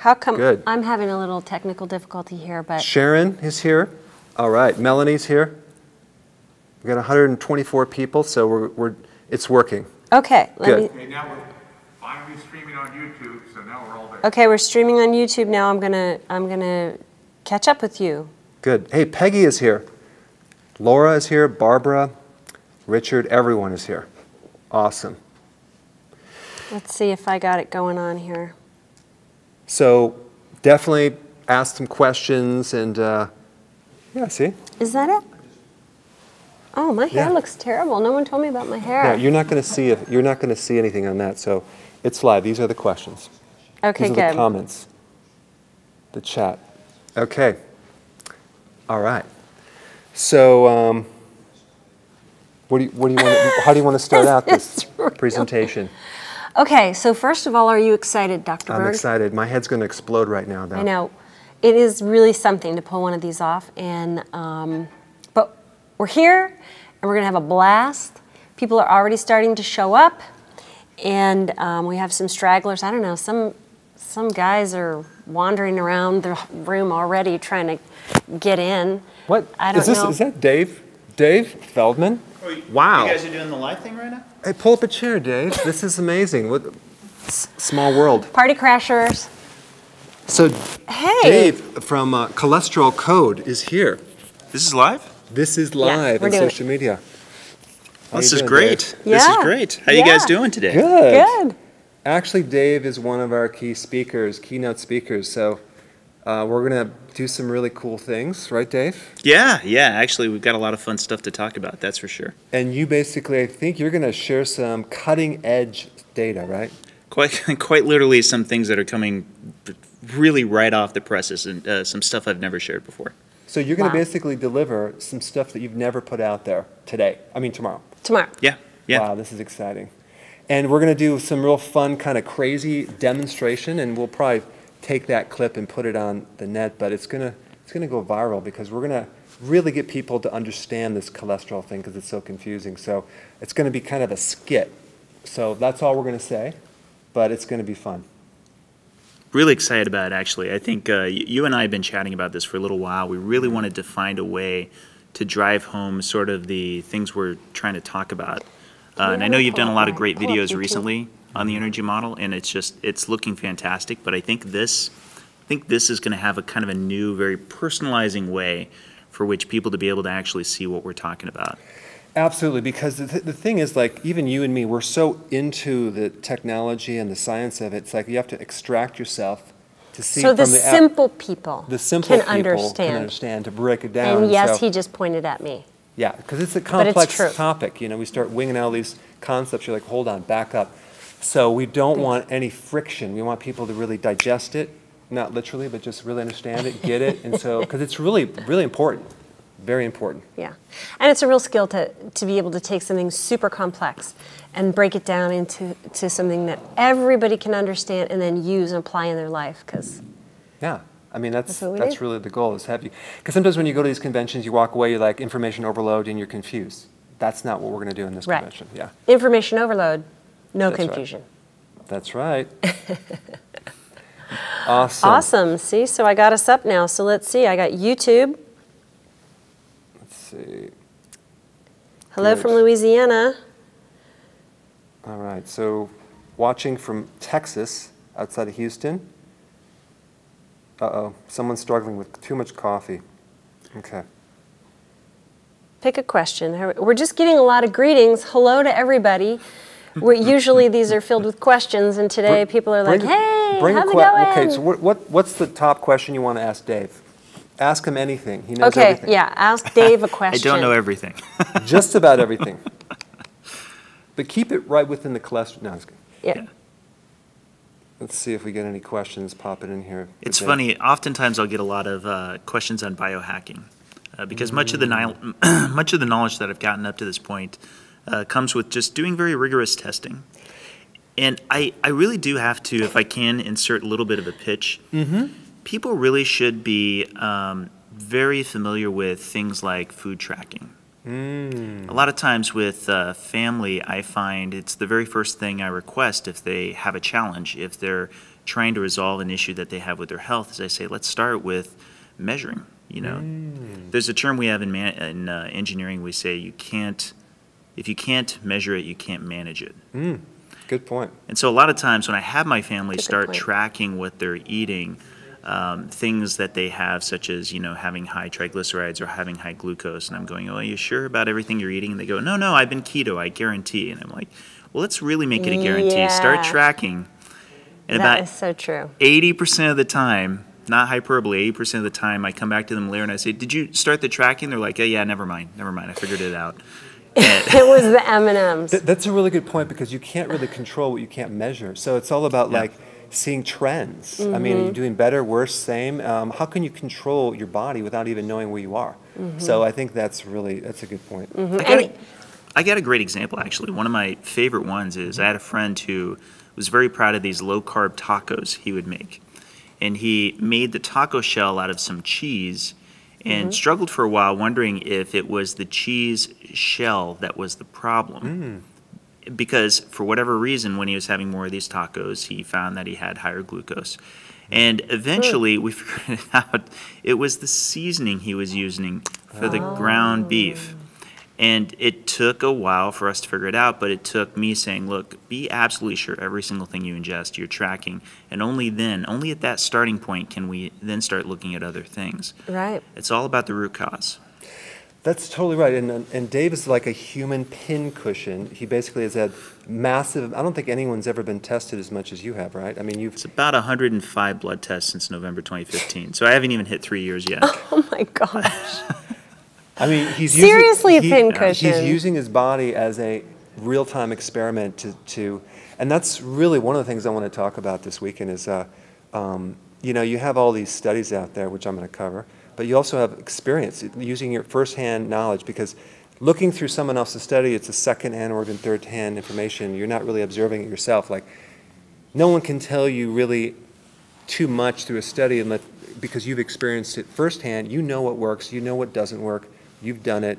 How come Good. I'm having a little technical difficulty here, but... Sharon is here. All right, Melanie's here. We've got 124 people, so it's working. Okay, Good. Okay, now we're finally streaming on YouTube, so now we're all there. Okay, we're streaming on YouTube now. I'm gonna catch up with you. Good. Hey, Peggy is here. Laura is here. Barbara, Richard, everyone is here. Awesome. Let's see if I got it going on here. So definitely ask some questions and yeah, see? Is that it? Oh, my hair looks terrible. No one told me about my hair. Yeah, you're not going to see anything on that. So it's live. These are the questions. Okay, These are the comments. The chat. Okay. All right. So how do you want to start out this presentation? Okay, so first of all, are you excited, Dr. Berg? I'm excited. My head's going to explode right now, though. I know. It is really something to pull one of these off, and but we're here, and we're going to have a blast. People are already starting to show up, and we have some stragglers. I don't know, some guys are wandering around the room already trying to get in. What? I don't know. Is that Dave? Dave Feldman? Wow. You guys are doing the live thing right now? Hey, pull up a chair, Dave. This is amazing. What small world. Party crashers. So, hey, Dave from Cholesterol Code is here. This is live? This is live on social media. This is great. Yeah. This is great. How you guys doing today? Good. Good. Actually, Dave is one of our keynote speakers. So we're going to do some really cool things, right, Dave? Yeah. Actually, we've got a lot of fun stuff to talk about, that's for sure. And you basically, I think you're going to share some cutting-edge data, right? Quite literally some things that are coming really right off the presses and some stuff I've never shared before. So you're going to basically deliver some stuff that you've never put out there tomorrow. Tomorrow. Yeah. Wow, this is exciting. And we're going to do some real fun, kind of crazy demonstration, and we'll probably take that clip and put it on the net, but it's going to go viral because we're going to really get people to understand this cholesterol thing because it's so confusing. So it's going to be kind of a skit. So that's all we're going to say, but it's going to be fun. Really excited about it, actually. I think you and I have been chatting about this for a little while. We really wanted to find a way to drive home sort of the things we're trying to talk about. And I know you've done a lot of great videos recently on the energy model, and it's looking fantastic. But I think this is going to have a kind of a new, very personalizing way for which people to be able to actually see what we're talking about. Absolutely, because the thing is, like, even you and me, we're so into the technology and the science of it. It's like you have to extract yourself to see. So the simple people can understand to break it down. And yes, he just pointed at me. Yeah, because it's a complex topic. You know, we start winging out all these concepts. You're like, hold on, back up. So we don't want any friction. We want people to really digest it, not literally, but just really understand it, get it, and so because it's really, really important, very important. Yeah, and it's a real skill to be able to take something super complex and break it down into something that everybody can understand and then use and apply in their life. Because yeah. I mean, that's really the goal, is have you, because sometimes when you go to these conventions, you walk away, you're like information overload and you're confused. That's not what we're going to do in this convention. Yeah. Information overload, no confusion. That's right. Awesome. Awesome. See, so I got us up now. So let's see. I got YouTube. Let's see. Hello from Louisiana. All right. So watching from Texas, outside of Houston. Uh-oh, someone's struggling with too much coffee. Okay. Pick a question. We're just getting a lot of greetings. Hello to everybody. Usually these are filled with questions, and today people are like, hey, how's it going? Okay, so what's the top question you want to ask Dave? Ask him anything. He knows everything. Okay, yeah, ask Dave a question. I don't know everything. Just about everything. But keep it right within the cholesterol. No, it's good. Yeah. Let's see if we get any questions popping in here. It's funny. Oftentimes, I'll get a lot of questions on biohacking because much of the knowledge that I've gotten up to this point comes with just doing very rigorous testing. And I really do have to, if I can, insert a little bit of a pitch. People really should be very familiar with things like food tracking. A lot of times with family, I find it's the very first thing I request if they have a challenge, if they're trying to resolve an issue that they have with their health is I say, let's start with measuring. You know, there's a term we have in engineering. We say if you can't measure it, you can't manage it. Good point. And so a lot of times when I have my family start tracking what they're eating, things that they have, such as, you know, having high triglycerides or having high glucose, and I'm going, oh, are you sure about everything you're eating? And they go, no, I've been keto, I guarantee. And I'm like, well, let's really make it a guarantee. Yeah. Start tracking. And That about is so true. 80% of the time, not hyperbole, 80% of the time, I come back to them later and I say, did you start the tracking? They're like, yeah, never mind, I figured it out. It was the M&Ms. That's a really good point because you can't really control what you can't measure. So it's all about like seeing trends. I mean, are you doing better, worse, same? How can you control your body without even knowing where you are? So I think that's a good point. I got a great example, actually. One of my favorite ones is I had a friend who was very proud of these low-carb tacos he would make. And he made the taco shell out of some cheese and struggled for a while wondering if it was the cheese shell that was the problem. Because for whatever reason, when he was having more of these tacos, he found that he had higher glucose. And eventually we figured it out. It was the seasoning he was using for the ground beef. And it took a while for us to figure it out, but it took me saying, look, be absolutely sure every single thing you ingest, you're tracking. And only then, only at that starting point can we then start looking at other things. Right. It's all about the root cause. That's totally right. And Dave is like a human pin cushion. He basically has had massive, I don't think anyone's ever been tested as much as you have, right? I mean, It's about 105 blood tests since November 2015. So I haven't even hit 3 years yet. Oh my gosh. I mean, he's Seriously, pin cushion. He's using his body as a real-time experiment to, and that's really one of the things I want to talk about this weekend is, you know, you have all these studies out there, which I'm going to cover, but you also have experience using your first-hand knowledge because looking through someone else's study, it's a second-hand or even third-hand information. You're not really observing it yourself. Like, no one can tell you really too much through a study because you've experienced it firsthand. You know what works. You know what doesn't work. You've done it.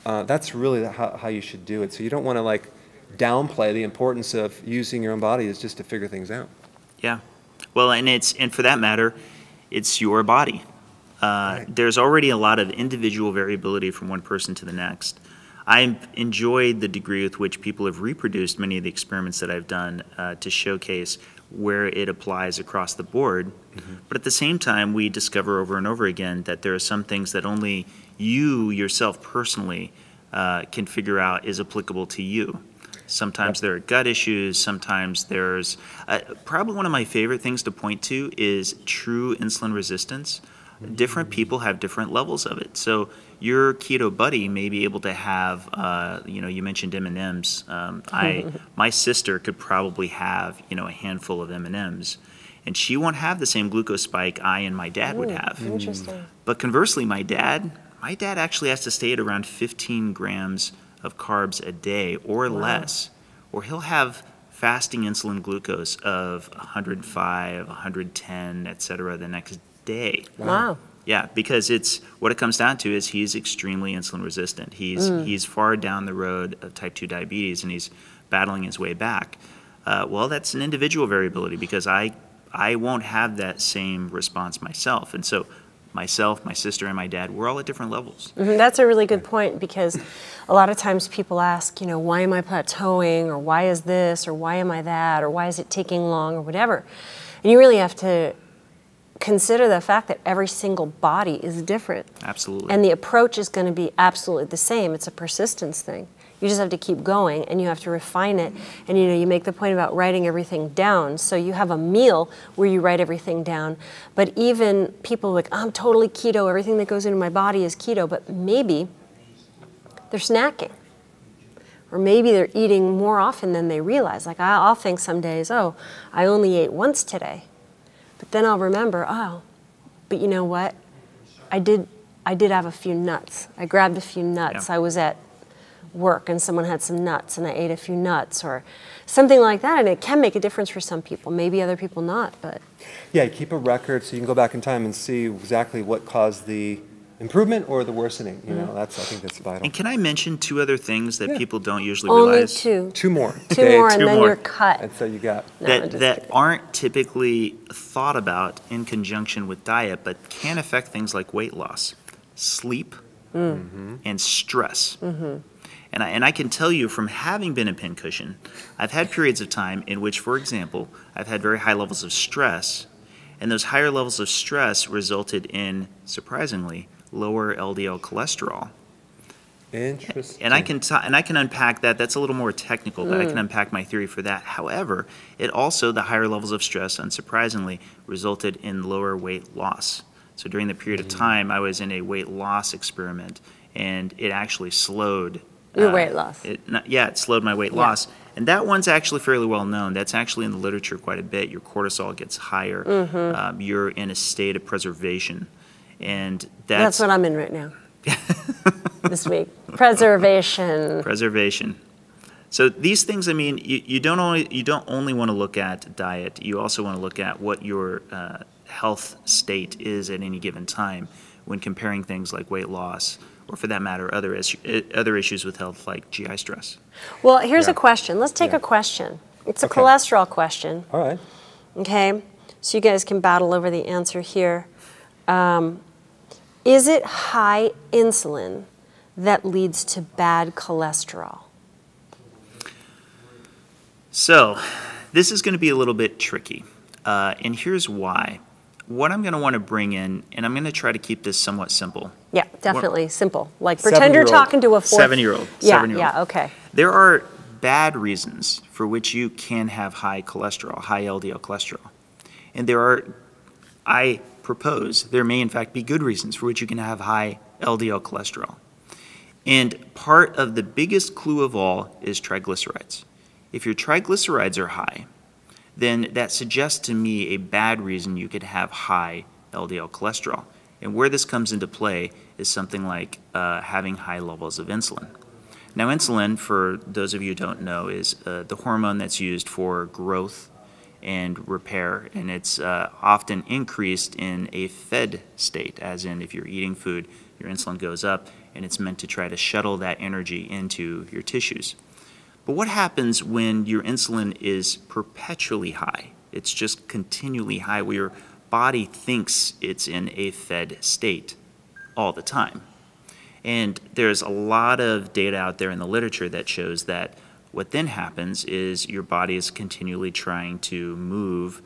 That's really how you should do it. So you don't want to like downplay the importance of using your own body is just to figure things out. Yeah. Well, and for that matter, it's your body. There's already a lot of individual variability from one person to the next. I enjoyed the degree with which people have reproduced many of the experiments that I've done to showcase where it applies across the board. But at the same time, we discover over and over again that there are some things that only you yourself personally can figure out is applicable to you. Sometimes there are gut issues. Sometimes there's probably one of my favorite things to point to is true insulin resistance. Different people have different levels of it. So your keto buddy may be able to have, you know, you mentioned M&Ms. My sister could probably have, you know, a handful of M&Ms, and she won't have the same glucose spike I and my dad would have. Interesting. But conversely, my dad actually has to stay at around 15 grams of carbs a day or less, or he'll have fasting insulin glucose of 105, 110, et cetera, the next day. Wow. Yeah, because what it comes down to is he's extremely insulin resistant. He's far down the road of type 2 diabetes, and he's battling his way back. Well, that's an individual variability because I won't have that same response myself. And so myself, my sister, and my dad, we're all at different levels. That's a really good point because a lot of times people ask, you know, why am I plateauing, or why is this, or why am I that, or why is it taking long, or whatever. And you really have to consider the fact that every single body is different. Absolutely. And the approach is going to be absolutely the same. It's a persistence thing. You just have to keep going and you have to refine it. And you know, you make the point about writing everything down. So you have a meal where you write everything down. But even people like, I'm totally keto, everything that goes into my body is keto, but maybe they're snacking. Or maybe they're eating more often than they realize. Like I'll think some days, oh, I only ate once today. But then I'll remember, oh, but you know what? I did have a few nuts. I grabbed a few nuts. Yeah. I was at work and someone had some nuts and I ate a few nuts or something like that. And it can make a difference for some people, maybe other people not, but. Yeah, you keep a record so you can go back in time and see exactly what caused the improvement or the worsening. You know, I think that's vital. And can I mention 2 other things that people don't usually Only realize? 2. 2 more. Two Dave. more, and 2 then more. you're cut. And so you got that aren't typically thought about in conjunction with diet, but can affect things like weight loss, sleep, and stress. And I can tell you from having been a pincushion, I've had periods of time in which, for example, I've had very high levels of stress, and those higher levels of stress resulted in, surprisingly, lower LDL cholesterol. interesting. And I can unpack that. That's a little more technical, but I can unpack my theory for that. However, it also, the higher levels of stress, unsurprisingly, resulted in lower weight loss. So during the period of time, I was in a weight loss experiment, and it actually slowed Your weight loss. It slowed my weight loss. And that one's actually fairly well known. That's actually in the literature quite a bit. Your cortisol gets higher. You're in a state of preservation. And That's what I'm in right now. This week. Preservation. Preservation. So these things, I mean, you don't only want to look at diet. You also want to look at what your health state is at any given time when comparing things like weight loss, or for that matter, other issues with health like GI stress. Well, here's a question. Let's take a question. It's a cholesterol question. All right. Okay, so you guys can battle over the answer here. Is it high insulin that leads to bad cholesterol? So this is going to be a little bit tricky, and here's why. What I'm going to want to bring in, and I'm going to try to keep this somewhat simple. Yeah, definitely simple. Like pretend you're talking to a 7-year-old. Yeah, okay. There are bad reasons for which you can have high cholesterol, high LDL cholesterol. And I propose, there may in fact be good reasons for which you can have high LDL cholesterol. And part of the biggest clue of all is triglycerides. If your triglycerides are high, then that suggests to me a bad reason you could have high LDL cholesterol. And where this comes into play is something like having high levels of insulin. Now, insulin, for those of you who don't know, is the hormone that's used for growth and repair, and it's often increased in a fed state, as in if you're eating food, your insulin goes up, and it's meant to try to shuttle that energy into your tissues. But what happens when your insulin is perpetually high? It's just continually high, where your body thinks it's in a fed state all the time. And there's a lot of data out there in the literature that shows that what then happens is your body is continually trying to move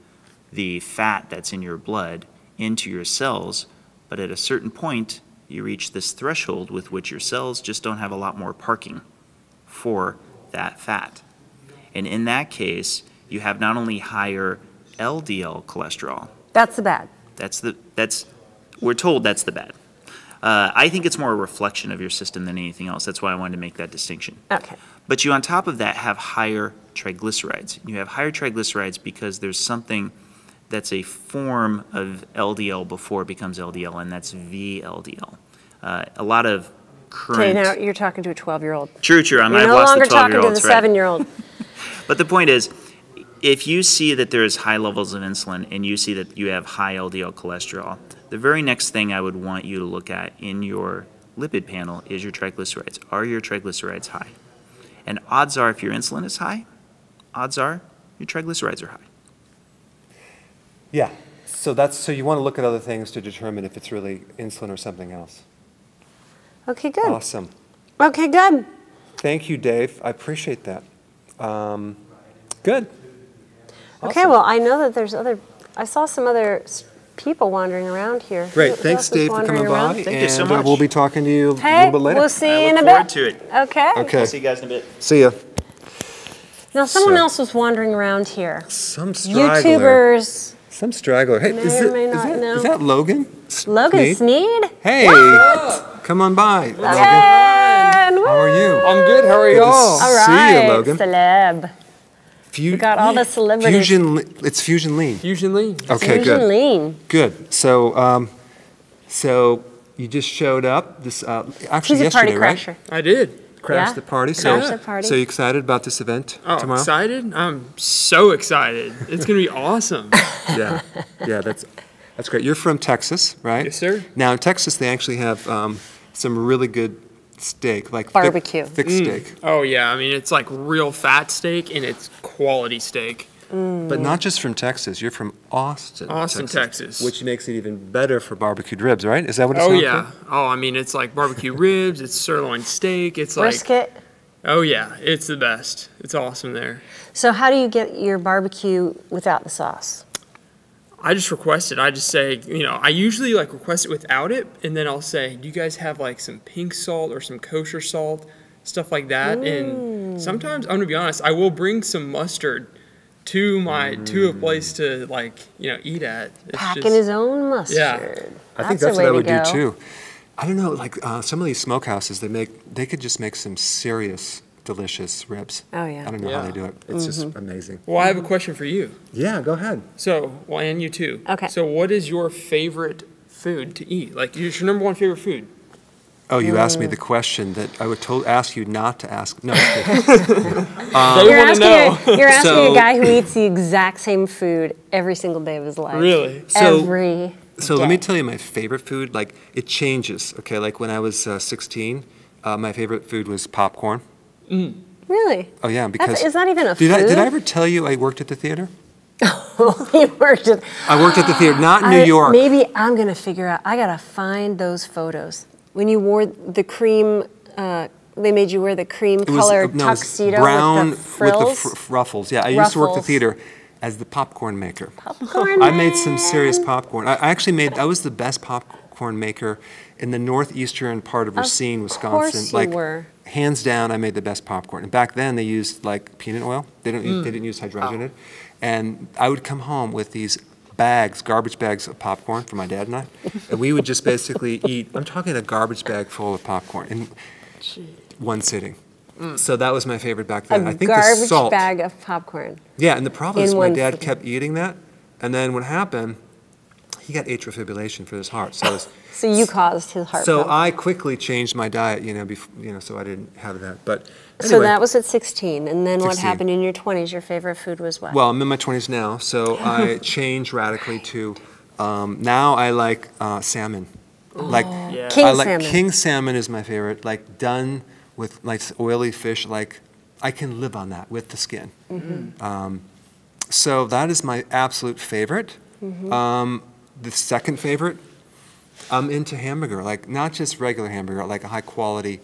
the fat that's in your blood into your cells, but at a certain point, you reach this threshold with which your cells just don't have a lot more parking for that fat. And in that case, you have not only higher LDL cholesterol. That's the bad. We're told that's the bad. I think it's more a reflection of your system than anything else. That's why I wanted to make that distinction. Okay. But you, on top of that, have higher triglycerides. You have higher triglycerides because there's something that's a form of LDL before it becomes LDL, and that's VLDL. A lot of current... Okay, now you're talking to a 12-year-old. True. You're no longer talking to the 7-year-old. But the point is, if you see that there is high levels of insulin and you see that you have high LDL cholesterol, the very next thing I would want you to look at in your lipid panel is your triglycerides. Are your triglycerides high? And odds are, if your insulin is high, odds are your triglycerides are high. Yeah. So you want to look at other things to determine if it's really insulin or something else. Okay, good. Awesome. Okay, good. Thank you, Dave. I appreciate that. Good. Okay, Awesome. well, I know that I saw some other people wandering around here. Great. Who Thanks, else is Dave, for wandering coming around? by. Thank you so and, much. We'll be talking to you a Hey, little bit later. we'll see you in a look bit. forward to it. Okay. Okay. See you guys in a bit. See ya. Now, someone else was wandering around here. Some straggler. YouTubers. Some straggler. Hey, May or may not know. is that Logan? Logan Sneed? Hey, come on by, Logan. Logan! How are you? I'm good. How are Good to y'all? All right, see you, Logan. celeb. We got all the celebrities. It's Fusion Lean. Fusion Lean. Okay, Fusion good. Lean. Good. So you just showed up. This actually He's a yesterday, party right? crasher. I did. Crashed Yeah? the party. Crashed the party. So you excited about this event Oh, tomorrow? excited? I'm so excited. It's going to be awesome. Yeah. Yeah. That's great. You're from Texas, right? Yes, sir. Now in Texas, they actually have some really good steak, like Barbecue. thick steak. Oh yeah, I mean it's like real fat steak and it's quality steak. But not just from Texas. You're from Austin, Texas. which makes it even better for barbecued ribs, right? Is that what it's Oh known yeah. for? Oh, I mean it's like barbecue ribs, it's sirloin steak, it's like Brisket. oh yeah, it's the best. It's awesome there. So how do you get your barbecue without the sauce? I just request it. I just say, I usually like request it without it, and then I'll say, do you guys have like some pink salt or some kosher salt, stuff like that? And sometimes, I'm gonna be honest, I will bring some mustard to a place to eat at. It's Packing just- his own mustard. Yeah. I think a that's way what I to would do go. too. I don't know, like some of these smokehouses, they could just make some serious, delicious ribs. Oh, yeah. I don't know how Yeah. they do it. It's just amazing. Well, I have a question for you. Yeah, go ahead. So, well, and you too. Okay. So, what is your favorite food to eat? Like, what's your number one favorite food? Oh, you asked me the question that I would ask you not to ask. No, just kidding. They You're want to know. you're asking So- a guy who eats the exact same food every single day of his life. Really? Every So let me day. tell you my favorite food. Like, it changes, okay? Like, when I was 16, my favorite food was popcorn. Really? Oh, yeah, because... Is that even a did food? Did I ever tell you I worked at the theater? He worked at, I worked at the theater, not in New York. Maybe I'm going to figure out, I got to find those photos. When you wore the cream, they made you wear the cream It was, colored no, it was tuxedo brown with the frills. ruffles. Yeah, I used to work at the Ruffles. theater as the popcorn maker. Popcorn I made some man. serious popcorn. I actually I was the best popcorn maker in the northeastern part of Racine, Wisconsin. course you Like, were. hands down, I made the best popcorn. And back then, they used like peanut oil. They didn't use hydrogenated. And I would come home with these garbage bags of popcorn for my dad and I. And we would just basically eat, I'm talking a garbage bag full of popcorn in one sitting. So that was my favorite back then. A I think the garbage salt. bag of popcorn. Yeah, and the problem is in my one dad sitting. kept eating that. And then what happened, he got atrial fibrillation for his heart. So, So you caused his heart so problem. I quickly changed my diet, so I didn't have that. But anyway, So that was at 16. And then what 16. happened in your 20s? Your favorite food was what? well, I'm in my 20s now, so I changed radically to now I like salmon. Like Yeah. King I like salmon. king salmon is my favorite. Like done with like oily fish. Like I can live on that with the skin. So that is my absolute favorite. The second favorite, I'm into hamburger. Like not just regular hamburger, like a high quality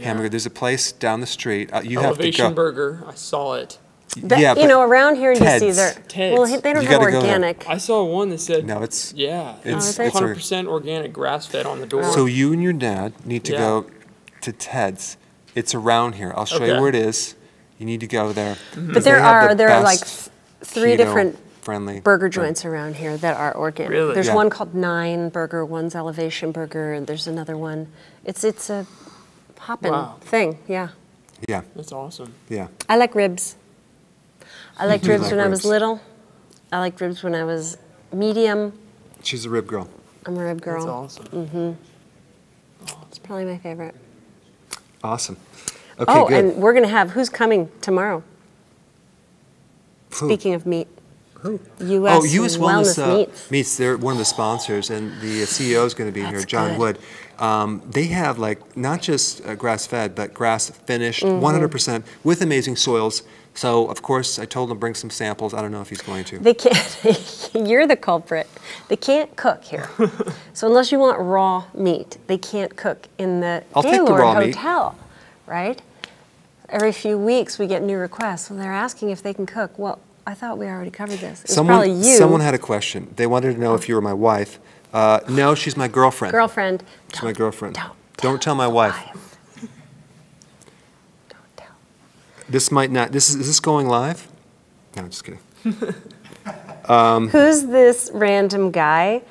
hamburger. There's a place down the street. You have to Elevation go. Burger. I saw it. Yeah, but around here you see Ted's. their. Ted's. Well, they don't You have gotta go there. organic. I saw one that said, no, it's yeah, it's, Oh, is it's it? a, 100% organic grass-fed on the door. So you and your dad need to Yeah. go to Ted's. It's around here. I'll show you Okay. where it is. You need to go there. But there are like three different friendly burger joints around here that are organic. Really? There's Yeah. one called Nine Burger, one's Elevation Burger, and there's another one. It's a hopping Wow. thing, yeah. Yeah, That's awesome. yeah. I like ribs. I liked do ribs like when I was ribs. little. I liked ribs when I was medium. She's a rib girl. I'm a rib girl. That's awesome. It's probably my favorite. Awesome. Okay, Oh, good. and we're going to have, who's coming tomorrow? Who? Speaking of meat. Who? U.S. Oh, U.S. Wellness Meats. Meats. They're one of the sponsors, and the CEO is going to be here, That's John good. Wood. They have like not just grass-fed, but grass-finished, Mm-hmm. 100% with amazing soils. So, of course, I told him to bring some samples. I don't know if he's going to. They can't, you're the culprit. They can't cook here. So unless you want raw meat, they can't cook in the I'll take the Gaylord raw meat. Hotel, right? Every few weeks we get new requests. So they're asking if they can cook. Well, I thought we already covered this. It's probably you. Someone had a question. They wanted to know if you were my wife. No, she's my girlfriend. Girlfriend. She's my girlfriend. Don't tell my wife. Don't tell. This might not. Is this going live? No, I'm just kidding. Who's this random guy?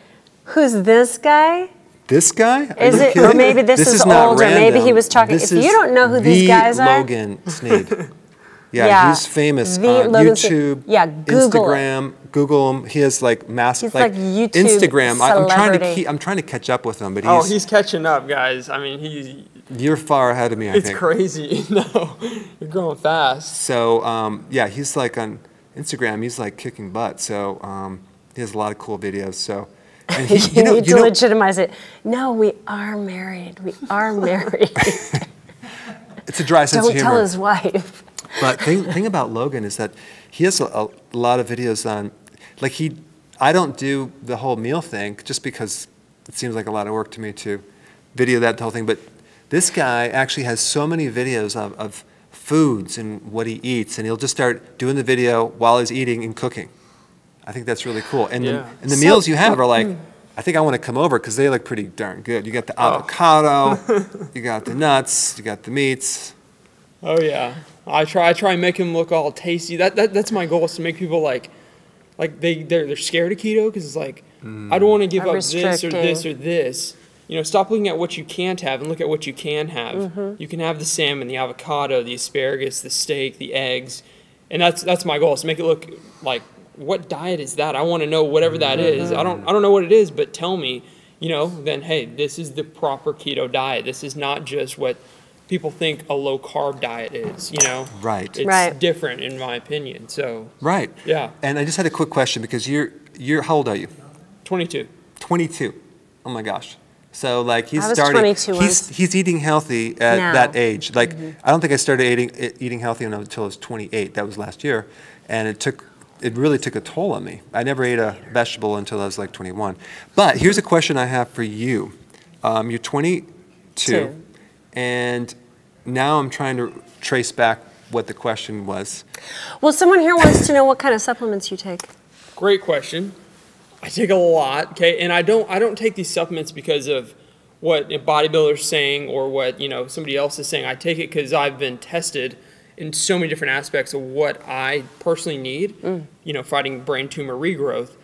Who's this guy? This guy? Are Is you it- or kidding? maybe this is not older. Maybe he was talking- This if you is don't know who these the guys are- Logan Sneed. Yeah, Yeah, he's famous the on Logan Sneed. YouTube, Yeah, Google it. Instagram. Google him. He has like massive, He's like YouTube Instagram. celebrity. I'm trying to catch up with him, but Oh, he's catching up, guys. I mean, you're far ahead of me. I it's think. crazy. No, you're growing fast. So yeah, he's like on Instagram. He's like kicking butt. So he has a lot of cool videos. So And You need to legitimize it. No, we are married. We are married. It's a dry sense of humor. Don't tell his wife. But thing about Logan is that he has a lot of videos on, like I don't do the whole meal thing just because it seems like a lot of work to me to video that whole thing. But this guy actually has so many videos of foods and what he eats, and he'll just start doing the video while he's eating and cooking. I think that's really cool. And the meals you have are like, I think I want to come over because they look pretty darn good. You got the avocado, you got the nuts, you got the meats. Oh yeah, I try and make them look all tasty. That's my goal, is to make people like they're scared of keto because it's like, I don't want to give up this or this or this. You know, stop looking at what you can't have and look at what you can have. You can have the salmon, the avocado, the asparagus, the steak, the eggs, and that's my goal, is to make it look like, what diet is that? I want to know whatever that is. I don't know what it is, but tell me. You know, then hey, this is the proper keto diet. This is not just what people think a low carb diet is, you know? Right. It's different in my opinion. So right. Yeah. And I just had a quick question, because you're how old are you? 22. 22. Oh my gosh. So like he's 22 he's eating healthy at that age. Like I don't think I started eating healthy until I was 28. That was last year, and it really took a toll on me. I never ate a vegetable until I was like 21. But here's a question I have for you. You're 22, and now I'm trying to trace back what the question was. Well, someone here wants to know what kind of supplements you take. Great question. I take a lot, okay, and I don't take these supplements because of what a bodybuilder's saying or what, you know, somebody else is saying. I take it because I've been tested in so many different aspects of what I personally need, you know, fighting brain tumor regrowth.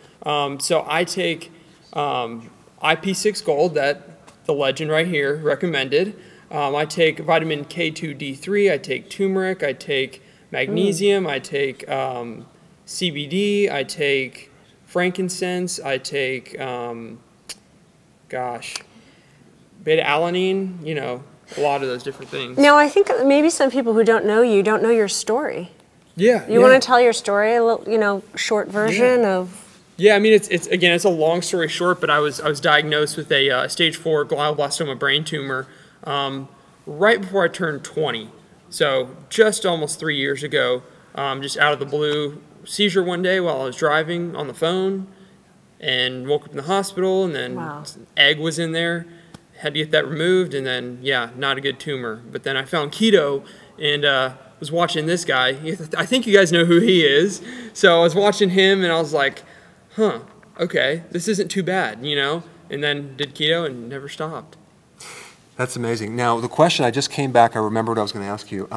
So I take IP6 Gold, that the legend right here recommended. I take vitamin K2D3, I take turmeric, I take magnesium, I take CBD, I take frankincense, I take, beta-alanine, you know, a lot of those different things. Now, I think maybe some people who don't know you don't know your story. Yeah. You want to tell your story, a little, you know, short version of... Yeah, I mean, it's a long story short, but I was diagnosed with a stage 4 glioblastoma brain tumor right before I turned 20. So just almost 3 years ago, just out of the blue, seizure one day while I was driving on the phone, and woke up in the hospital, and then egg was in there. Had to get that removed, and then, yeah, not a good tumor. But then I found keto and was watching this guy. I think you guys know who he is. So I was watching him, and I was like, huh, okay, this isn't too bad, you know? And then did keto and never stopped. That's amazing. Now, the question, I just came back, I remember what I was going to ask you.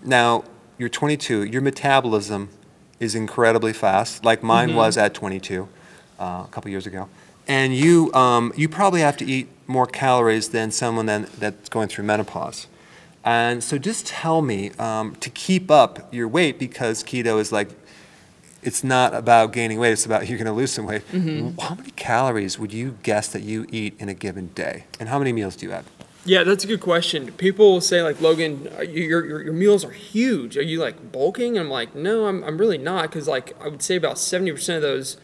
Now, you're 22. Your metabolism is incredibly fast, like mine was at 22 a couple years ago. And you probably have to eat more calories than someone that's going through menopause. And so just tell me, to keep up your weight, because keto is like, it's not about gaining weight, it's about you're going to lose some weight. How many calories would you guess that you eat in a given day? And how many meals do you have? Yeah, that's a good question. People will say, like, Logan, your meals are huge. Are you, like, bulking? I'm like, no, I'm really not, because, like, I would say about 70% of those,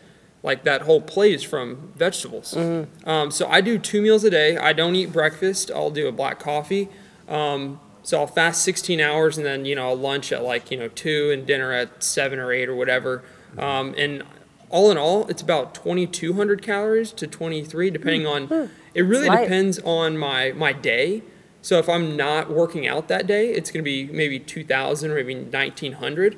like, that whole plate is from vegetables. So I do 2 meals a day. I don't eat breakfast. I'll do a black coffee. So I'll fast 16 hours, and then, you know, I'll lunch at, like, you know, 2 and dinner at 7 or 8 or whatever. And all in all, it's about 2,200 calories to 23, depending on, it really depends on my day. So if I'm not working out that day, it's going to be maybe 2,000 or maybe 1,900.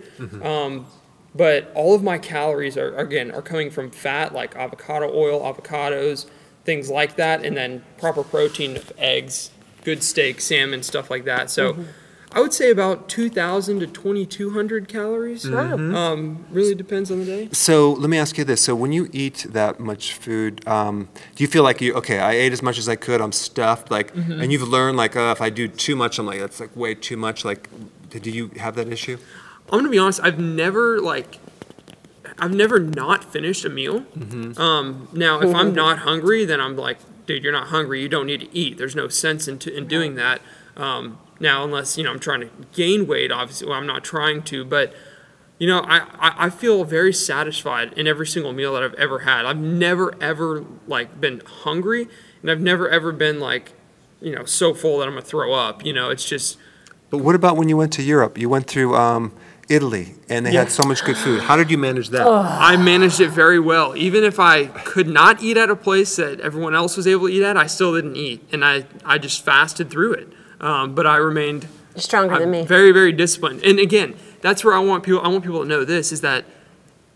But all of my calories are coming from fat, like avocado oil, avocados, things like that, and then proper protein of eggs, good steak, salmon, stuff like that. So I would say about 2,000 to 2,200 calories. Really depends on the day. So let me ask you this. So when you eat that much food, do you feel like I ate as much as I could, I'm stuffed, like, and you've learned, like, if I do too much, I'm like, that's like way too much. Like, did you have that issue? I'm gonna be honest, I've never not finished a meal. Now, if I'm not hungry, then I'm like, dude, you're not hungry, you don't need to eat. There's no sense in doing that. Now, unless, you know, I'm trying to gain weight, obviously, well, I'm not trying to, but you know, I feel very satisfied in every single meal that I've ever had. I've never, ever, like, been hungry, and I've never, ever been, like, you know, so full that I'm going to throw up. You know, it's just... But what about when you went to Europe? You went through Italy, and they had so much good food. How did you manage that? I managed it very well. Even if I could not eat at a place that everyone else was able to eat at, I still didn't eat. And I just fasted through it. But I remained... You're stronger than me. Very, very disciplined. And again, that's where I want people to know this, is that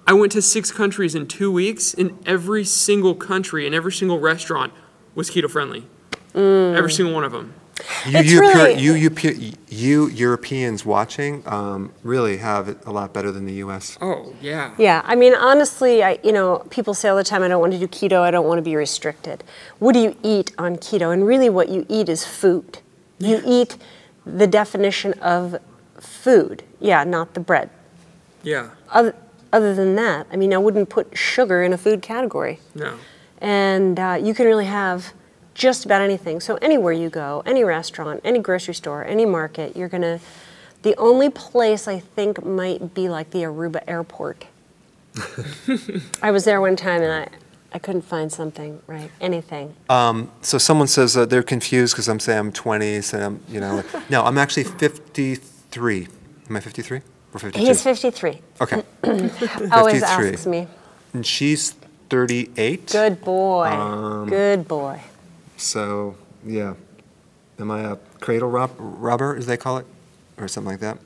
I went to 6 countries in 2 weeks, and every single country and every single restaurant was keto friendly. Every single one of them. You Europeans watching really have it a lot better than the U.S. Oh, yeah. Yeah, I mean, honestly, you know, people say all the time, I don't want to do keto, I don't want to be restricted. What do you eat on keto? And really what you eat is food. You eat the definition of food. Yeah, not the bread. Yeah. Other than that, I mean, I wouldn't put sugar in a food category. No. And you can really have just about anything. So anywhere you go, any restaurant, any grocery store, any market, you're going to... The only place I think might be like the Aruba airport. I was there one time and I couldn't find something, right? Anything. So someone says they're confused because I'm saying I'm 20, so I'm, you know... No, I'm actually 53. Am I 53 or 52? He's 53. Okay. Always asks me. And she's 38. Good boy. Good boy. So, yeah. Am I a cradle robber, as they call it? Or something like that?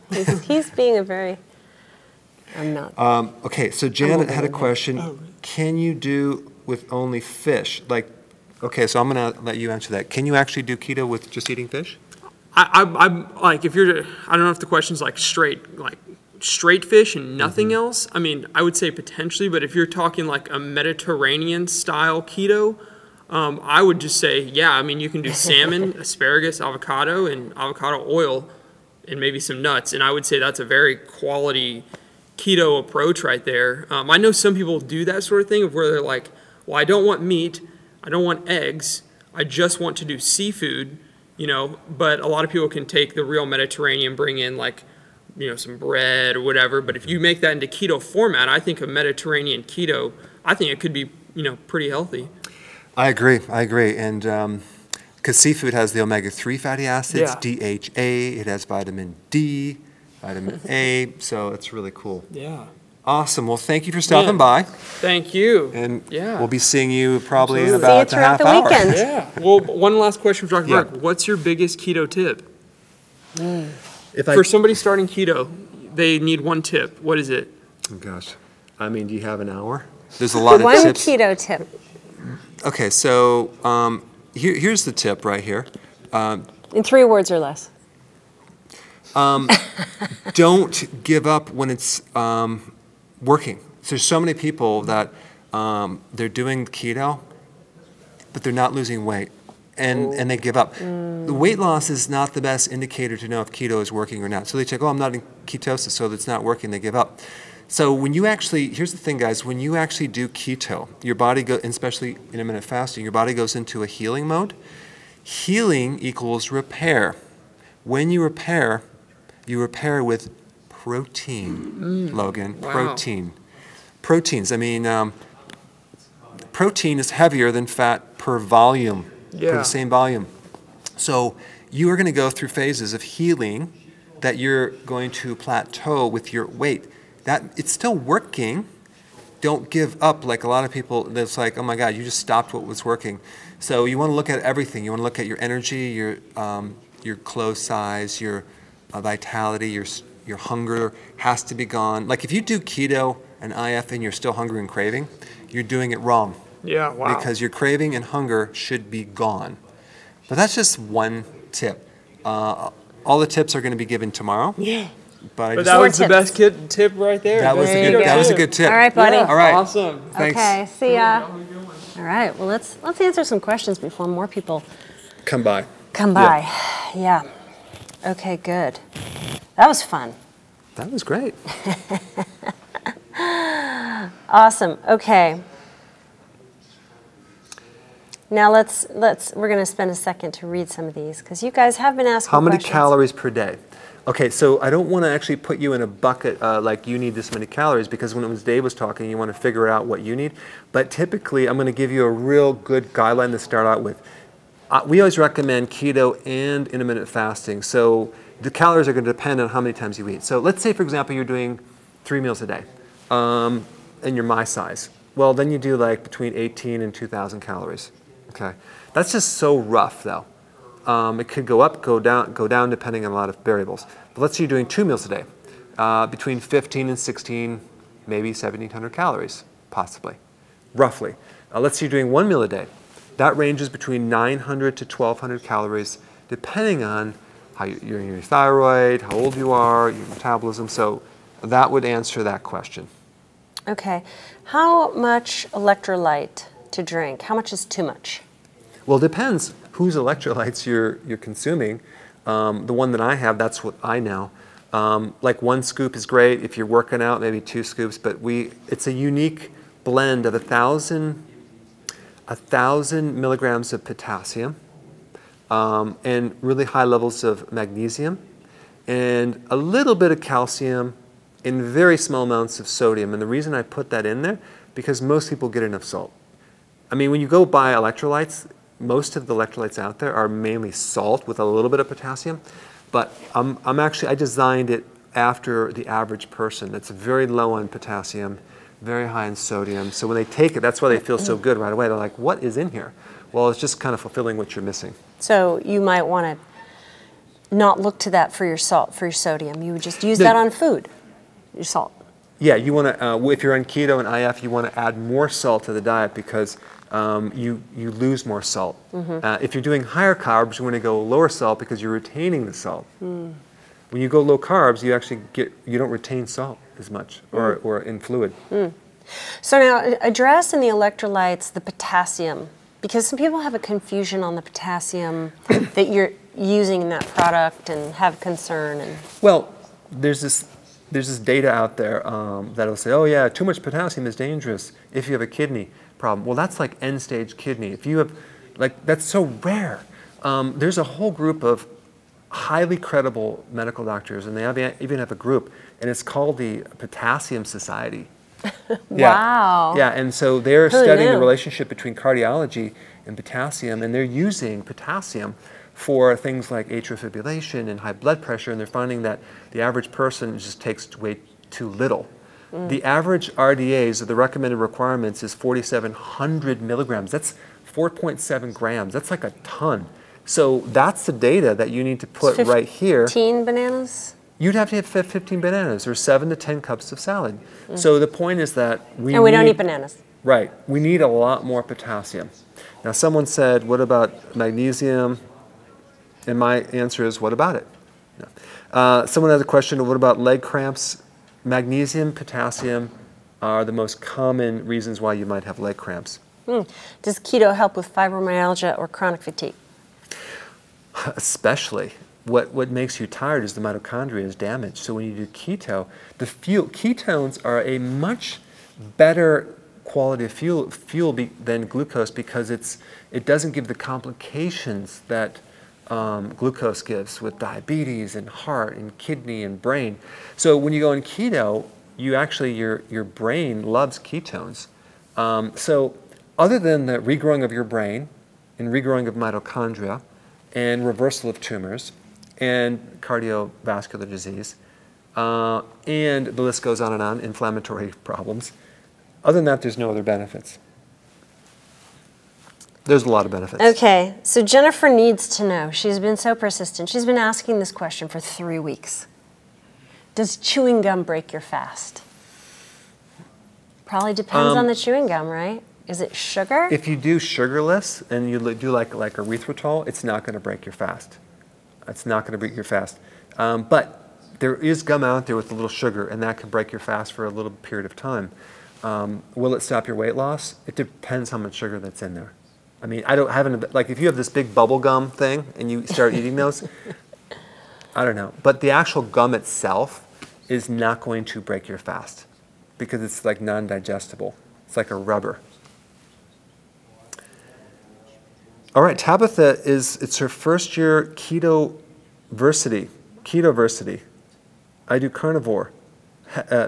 He's being a very... I'm not. Okay, so Janet had a question. Can you do with only fish? Like, okay, so I'm going to let you answer that. Can you actually do keto with just eating fish? I'm like, if you're, I don't know if the question's like straight fish and nothing else. I mean, I would say potentially, but if you're talking like a Mediterranean style keto, I would just say, yeah, I mean, you can do salmon, asparagus, avocado, and avocado oil, and maybe some nuts. And I would say that's a very quality keto approach right there. I know some people do that sort of thing of where they're like, well, I don't want meat, I don't want eggs, I just want to do seafood, you know, but a lot of people can take the real Mediterranean, bring in like, you know, some bread or whatever. But if you make that into keto format, I think a Mediterranean keto, I think it could be, you know, pretty healthy. I agree. And because seafood has the omega-3 fatty acids, DHA, it has vitamin D, vitamin A, so it's really cool. Yeah. Awesome. Well, thank you for stopping by. Thank you. And we'll be seeing you probably in See about you a half throughout the hour. weekend. Yeah. Well, one last question for Dr. Berg. What's your biggest keto tip? For somebody starting keto, they need one tip. What is it? Oh, gosh. I mean, do you have an hour? There's a lot of tips. One keto tip. Okay, so here's the tip right here. In 3 words or less. Don't give up when it's working. So there's so many people that they're doing keto, but they're not losing weight, and they give up. The weight loss is not the best indicator to know if keto is working or not. So they check, oh, I'm not in ketosis, so it's not working, they give up. So when you actually, here's the thing, guys, when you actually do keto, your body goes, especially intermittent fasting, your body goes into a healing mode. Healing equals repair. When you repair with protein, Logan, protein. Proteins, I mean, protein is heavier than fat per volume, for the same volume. So you are going to go through phases of healing that you're going to plateau with your weight. That it's still working. Don't give up like a lot of people. That's like, oh my God, you just stopped what was working. So you want to look at everything. You want to look at your energy, your clothes size, your vitality, your hunger has to be gone. Like if you do keto and IF and you're still hungry and craving, you're doing it wrong. Yeah, wow. Because your craving and hunger should be gone. But that's just one tip. All the tips are going to be given tomorrow. Yeah. But that was the best tip right there. That was a good tip. All right, buddy. All right. Awesome. Thanks. Okay, see ya. All right, well, let's answer some questions before more people come by. Yeah. Okay, good. That was fun. That was great. Awesome. Okay. Now we're going to spend a second to read some of these because you guys have been asking How many questions. calories per day? Okay, so I don't want to actually put you in a bucket like you need this many calories, because when it was Dave was talking, you want to figure out what you need. But typically, I'm going to give you a real good guideline to start out with. We always recommend keto and intermittent fasting. So the calories are going to depend on how many times you eat. So let's say, for example, you're doing 3 meals a day, and you're my size. Well, then you do like between 18 and 2,000 calories. Okay, that's just so rough, though. It could go up, go down depending on a lot of variables. But let's say you're doing 2 meals a day, between 15 and 16, maybe 1,700 calories, possibly, roughly. Let's say you're doing 1 meal a day. That ranges between 900 to 1,200 calories, depending on how your thyroid, how old you are, your metabolism. So that would answer that question. Okay. How much electrolyte to drink? How much is too much? Well, it depends whose electrolytes you're consuming. The one that I have, that's what I know. Like 1 scoop is great. If you're working out, maybe 2 scoops. But it's a unique blend of 1,000 milligrams of potassium and really high levels of magnesium and a little bit of calcium and very small amounts of sodium. And the reason I put that in there, because most people get enough salt. I mean, when you go buy electrolytes, most of the electrolytes out there are mainly salt with a little bit of potassium. But I designed it after the average person. It's very low on potassium, very high in sodium. So when they take it, that's why they feel so good right away. They're like, what is in here? Well, it's just kind of fulfilling what you're missing. So you might want to not look to that for your salt, for your sodium. You would just use that on food, your salt. Yeah, you want to, if you're on keto and IF, you want to add more salt to the diet because you lose more salt. If you're doing higher carbs, you want to go lower salt because you're retaining the salt. When you go low carbs, you don't retain salt as much or in fluid. So now address in the electrolytes the potassium, because some people have a confusion on the potassium that you're using in that product and have concern. Well, there's this data out there that'll say, oh yeah, too much potassium is dangerous if you have a kidney problem. Well, that's like end-stage kidney. If you have, that's so rare. There's a whole group of highly credible medical doctors, and they even have a group, and it's called the Potassium Society. Wow. Yeah, and so they're studying the relationship between cardiology and potassium, and they're using potassium for things like atrial fibrillation and high blood pressure, and they're finding that the average person just takes way too little. The average RDAs, or the recommended requirements, is 4,700 milligrams. That's 4.7 grams. That's like a ton. So that's the data that you need to put right here. 15 bananas? You'd have to have 15 bananas or 7 to 10 cups of salad. So the point is that we don't eat bananas. Right. We need a lot more potassium. Now someone said, what about magnesium? And my answer is, what about it? No. Someone has a question, what about leg cramps? Magnesium, potassium are the most common reasons why you might have leg cramps. Does keto help with fibromyalgia or chronic fatigue? Especially. What makes you tired is the mitochondria is damaged. So when you do keto, ketones are a much better quality of fuel than glucose because it doesn't give the complications that glucose gives with diabetes and heart and kidney and brain. So when you go on keto, your brain loves ketones. So other than the regrowing of your brain and regrowing of mitochondria and reversal of tumors and cardiovascular disease, and the list goes on, inflammatory problems, other than that, there's no other benefits. There's a lot of benefits. Okay, so Jennifer needs to know. She's been so persistent. She's been asking this question for 3 weeks. Does chewing gum break your fast? Probably depends on the chewing gum, right? Is it sugar? If you do sugarless and you do like erythritol, it's not going to break your fast. It's not going to break your fast. But there is gum out there with a little sugar, and that can break your fast for a little period of time. Will it stop your weight loss? It depends how much sugar that's in there. I mean, if you have this big bubble gum thing and you start eating those, I don't know. But the actual gum itself is not going to break your fast because it's like non-digestible. It's like a rubber. All right, Tabitha it's her first year keto-versity Ketoversity. I do carnivore,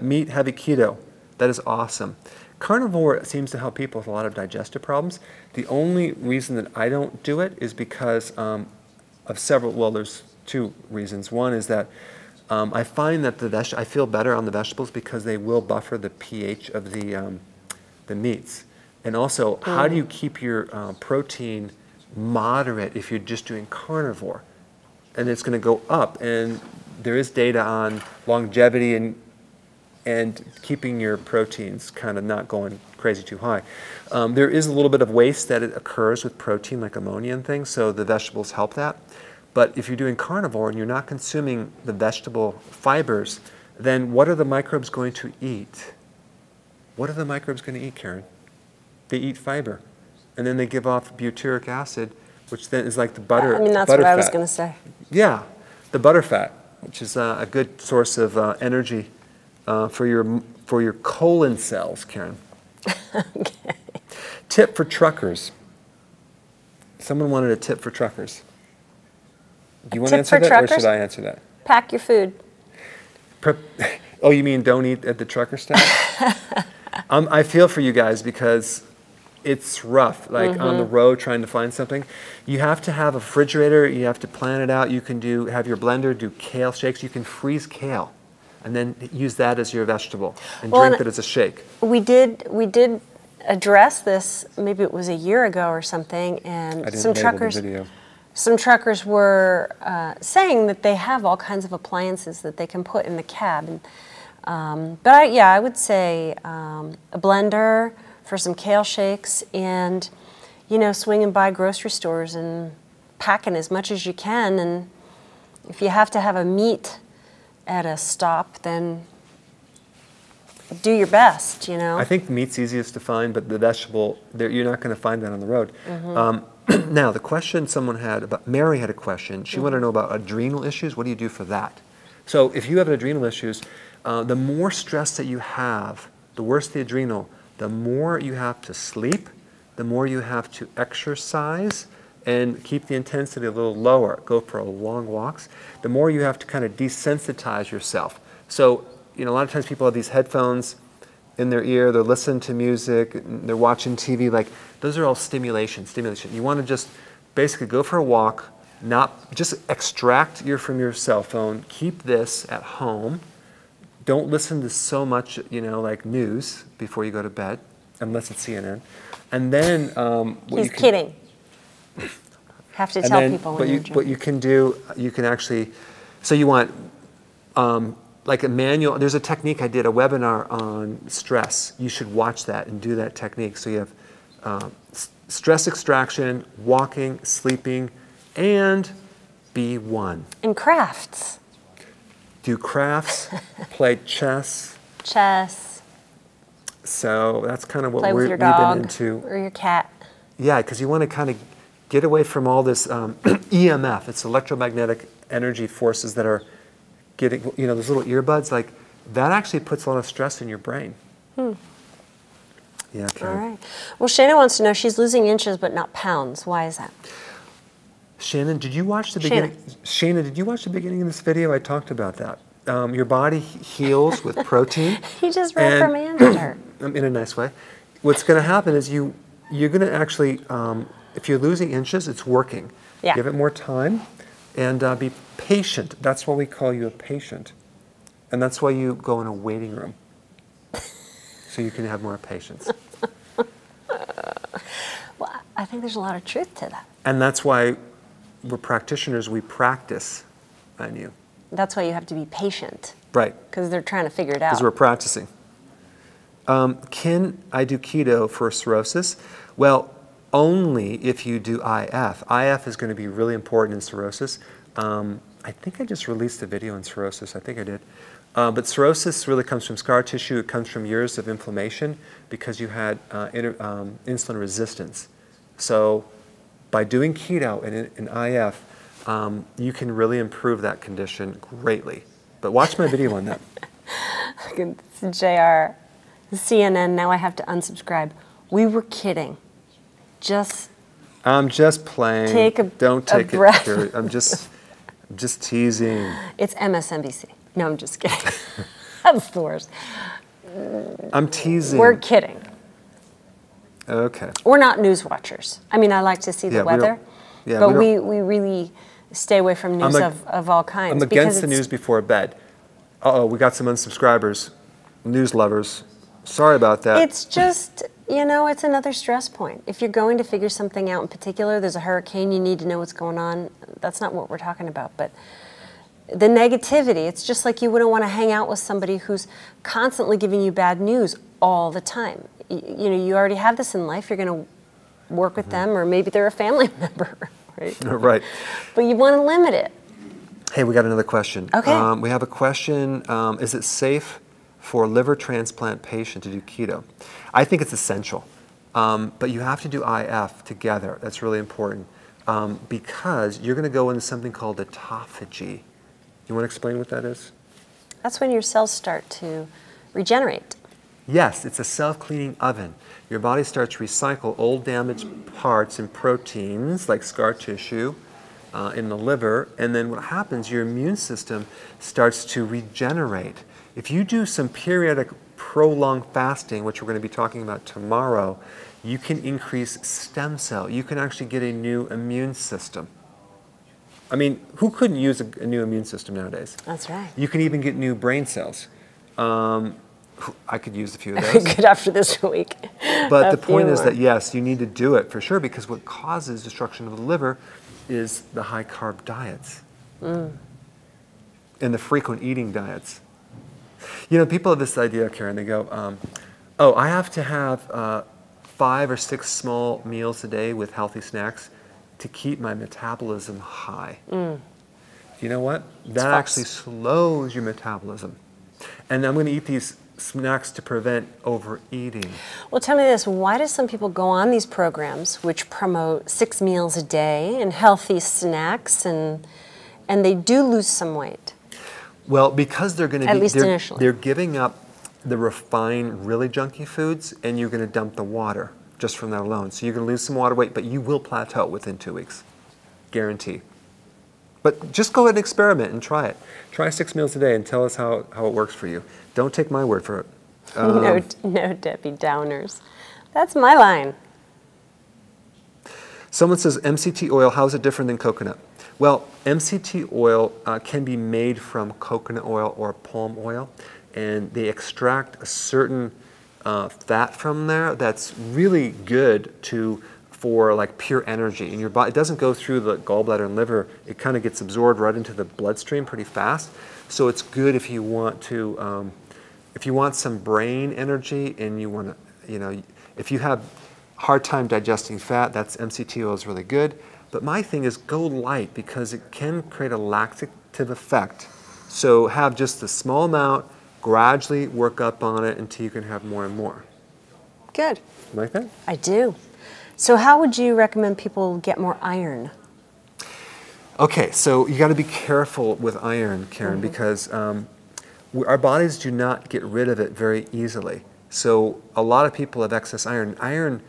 meat heavy keto. That is awesome. Carnivore seems to help people with a lot of digestive problems. The only reason that I don't do it is because of several, well, there's two reasons. One is that I find that I feel better on the vegetables because they will buffer the pH of the meats. And also, how do you keep your protein moderate if you're just doing carnivore? And it's going to go up. And there is data on longevity and keeping your proteins kind of not going crazy too high. There is a little bit of waste that occurs with protein, like ammonia and things, so the vegetables help that. But if you're doing carnivore and you're not consuming the vegetable fibers, then what are the microbes going to eat? What are the microbes going to eat, Karen? They eat fiber. And then they give off butyric acid, which then is like the butter. I mean, that's what I was going to say. Yeah, the butter fat, which is a good source of energy for your colon cells, Karen. Okay. Tip for truckers. Someone wanted a tip for truckers. Do you want to answer that, or should I answer that? Pack your food. Oh, you mean don't eat at the trucker stop? I feel for you guys because it's rough, like on the road trying to find something. You have to have a refrigerator. You have to plan it out. You can have your blender do kale shakes. You can freeze kale and then use that as your vegetable and drink it as a shake. We did address this, maybe it was a year ago or something, and some truckers were saying that they have all kinds of appliances that they can put in the cab. And, but I would say a blender for some kale shakes, and swinging by grocery stores and packing as much as you can. And if you have to have a meat at a stop, then do your best. I think meat's easiest to find, but the vegetable, you're not going to find that on the road. Now, the question someone had about, Mary had a question. She wanted to know about adrenal issues. What do you do for that? So if you have adrenal issues, the more stress that you have, the worse the adrenal, the more you have to sleep, the more you have to exercise and keep the intensity a little lower, go for long walks, the more you have to kind of desensitize yourself. So, a lot of times people have these headphones in their ear, they're listening to music, they're watching TV, like those are all stimulation. You want to just basically go for a walk, not just extract from your cell phone, keep this at home. Don't listen to so much, like news before you go to bed, unless it's CNN. And then he's kidding. Have to tell people when you're drinking. What you can do, you can actually, so you want like a manual. There's a technique. I did a webinar on stress. You should watch that and do that technique. So you have stress extraction, walking, sleeping, and be one. And crafts. Do crafts, play chess. Chess. So that's kind of what we've been into. Or your cat. Yeah, because you want to kind of get away from all this EMF. It's electromagnetic energy forces that are getting, those little earbuds, like that actually puts a lot of stress in your brain. Yeah, okay. All right. Well, Shannon wants to know, she's losing inches but not pounds. Why is that? Shannon, did you watch the beginning? Shannon, did you watch the beginning of this video? I talked about that. Your body heals with protein. He just reprimanded her. In a nice way. What's going to happen is you're going to actually, if you're losing inches, it's working. Yeah. Give it more time and be patient. That's why we call you a patient. And that's why you go in a waiting room. So you can have more patience. Well, I think there's a lot of truth to that. And that's why we're practitioners, we practice on you. That's why you have to be patient. Right. Because they're trying to figure it out. Because we're practicing. Can I do keto for cirrhosis? Well, only if you do IF. IF is going to be really important in cirrhosis. I think I just released a video on cirrhosis. I think I did. But cirrhosis really comes from scar tissue. It comes from years of inflammation because you had insulin resistance. So by doing keto and IF, you can really improve that condition greatly. But watch my video on that. JR, CNN, now I have to unsubscribe. We were kidding. I'm just playing. Take a Don't take breath. it serious. I'm just teasing. It's MSNBC. No, I'm just kidding. That's the worst. I'm teasing. We're kidding. Okay. We're not news watchers. I mean, I like to see the Yeah, we weather, don't- yeah, but we we really stay away from news of all kinds. I'm because against the it's- news before bed. Uh-oh, we got some unsubscribers, news lovers. Sorry about that. It's just, you know, it's another stress point. If you're going to figure something out in particular, there's a hurricane, you need to know what's going on. That's not what we're talking about. But the negativity, it's just like you wouldn't want to hang out with somebody who's constantly giving you bad news all the time. You know, you already have this in life. You're going to work with them, or maybe they're a family member, right? Right. But you want to limit it. Hey, we got another question. Okay. We have a question. Is it safe for a liver transplant patient to do keto? I think it's essential. But you have to do IF together. That's really important. Because you're going to go into something called autophagy. You want to explain what that is? That's when your cells start to regenerate. Yes, it's a self-cleaning oven. Your body starts to recycle old damaged parts and proteins like scar tissue in the liver, and then what happens, your immune system starts to regenerate. If you do some periodic prolonged fasting, which we're going to be talking about tomorrow, you can increase stem cell. You can actually get a new immune system. I mean, who couldn't use a new immune system nowadays? That's right. You can even get new brain cells. I could use a few of those. Good after this week. But the point is that, yes, you need to do it for sure, because what causes destruction of the liver is the high-carb diets and the frequent eating diets. You know, people have this idea, Karen, they go, oh, I have to have 5 or 6 small meals a day with healthy snacks to keep my metabolism high. You know what? That actually slows your metabolism. And I'm going to eat these snacks to prevent overeating. Well, tell me this, why do some people go on these programs which promote 6 meals a day and healthy snacks, and they do lose some weight? Well, because they're going to At least initially. they're giving up the refined, really junky foods, and you're going to dump the water just from that alone. So you're going to lose some water weight, but you will plateau within 2 weeks. Guarantee. But just go ahead and experiment and try it. Try 6 meals a day and tell us how it works for you. Don't take my word for it. No Debbie Downers. That's my line. Someone says, MCT oil, how is it different than coconut? Well, MCT oil can be made from coconut oil or palm oil, and they extract a certain fat from there that's really good for like pure energy in your body. It doesn't go through the gallbladder and liver. It kind of gets absorbed right into the bloodstream pretty fast. So it's good if you want to, if you want some brain energy and you want to, you know, if you have hard time digesting fat, that's MCT oil is really good. But my thing is go light, because it can create a laxative effect. So have just a small amount, gradually work up on it until you can have more and more. Good. Like that? I do. So how would you recommend people get more iron? Okay, so you got to be careful with iron, Karen, because our bodies do not get rid of it very easily. So a lot of people have excess iron. Iron,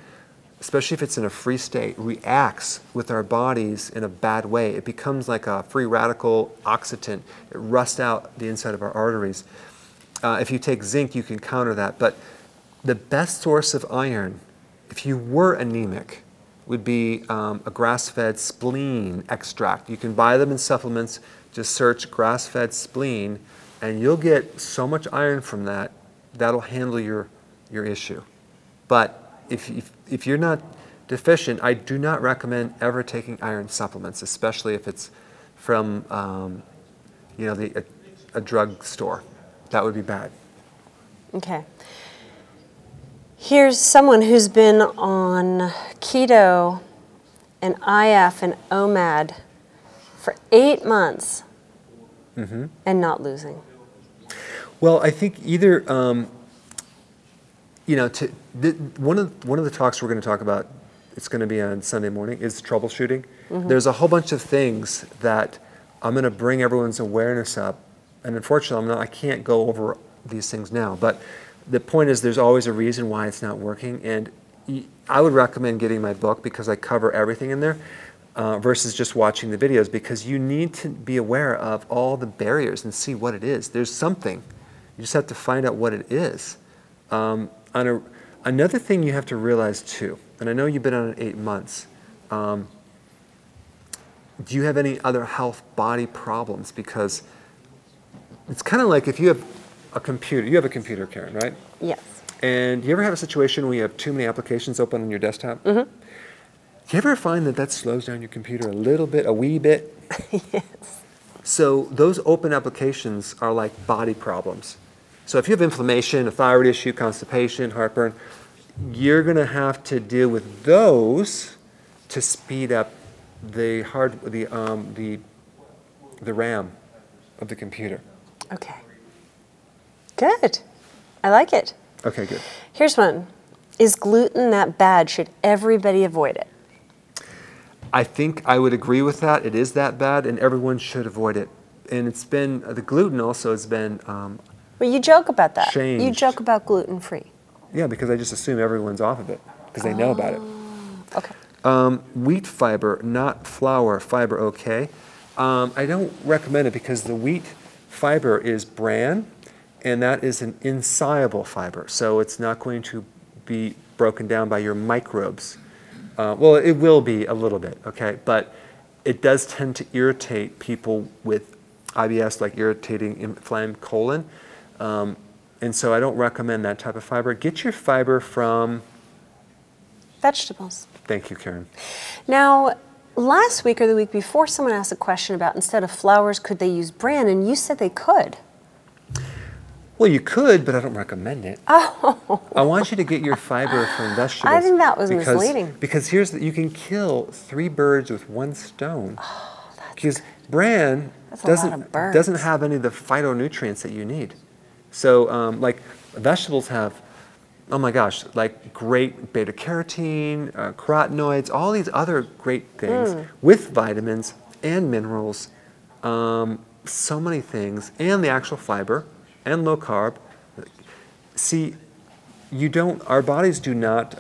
especially if it's in a free state, reacts with our bodies in a bad way. It becomes like a free radical oxidant. It rusts out the inside of our arteries. If you take zinc, you can counter that. But the best source of iron, if you were anemic, would be a grass-fed spleen extract. You can buy them in supplements. Just search grass-fed spleen, and you'll get so much iron from that, that'll handle your issue. But if you're not deficient, I do not recommend ever taking iron supplements, especially if it's from you know, a drug store. That would be bad. Okay. Here's someone who's been on keto and IF and OMAD for 8 months and not losing. Well, I think either, you know, one of the talks we're going to talk about, it's going to be on Sunday morning, is troubleshooting. There's a whole bunch of things that I'm going to bring everyone's awareness up, and unfortunately, I can't go over these things now, but the point is there's always a reason why it's not working, and I would recommend getting my book because I cover everything in there. versus just watching the videos, because you need to be aware of all the barriers and see what it is. There's something. You just have to find out what it is. Another thing you have to realize too, and I know you've been on it 8 months, do you have any other health body problems? Because it's kind of like if you have a computer, Karen, right? Yes. And you ever have a situation where you have too many applications open on your desktop? Mm-hmm. Do you ever find that slows down your computer a little bit, a wee bit? Yes. So those open applications are like body problems. So if you have inflammation, a thyroid issue, constipation, heartburn, you're going to have to deal with those to speed up the RAM of the computer. Okay. Good. I like it. Okay, good. Here's one. Is gluten that bad? Should everybody avoid it? I think I would agree with that. It is that bad, and everyone should avoid it. And it's been, the gluten also has been Well, you joke about that. changed. You joke about gluten-free. Yeah, because I just assume everyone's off of it, because they know about it. Okay. Wheat fiber, not flour fiber, okay. I don't recommend it because the wheat fiber is bran, and that is an insoluble fiber, so it's not going to be broken down by your microbes. Well, it will be a little bit, okay, but it does tend to irritate people with IBS, like irritating inflamed colon, and so I don't recommend that type of fiber. Get your fiber from... Vegetables. Thank you, Karen. Now, last week or the week before, someone asked a question about instead of flours, could they use bran? And you said they could. Well, you could, but I don't recommend it. Oh. I want you to get your fiber from vegetables. I think that was misleading. Because you can kill 3 birds with 1 stone. Oh, because bran That's a lot of birds. doesn't have any of the phytonutrients that you need. So, like vegetables have, oh my gosh, like great beta carotene, carotenoids, all these other great things with vitamins and minerals, so many things, and the actual fiber and low carb. See, our bodies do not,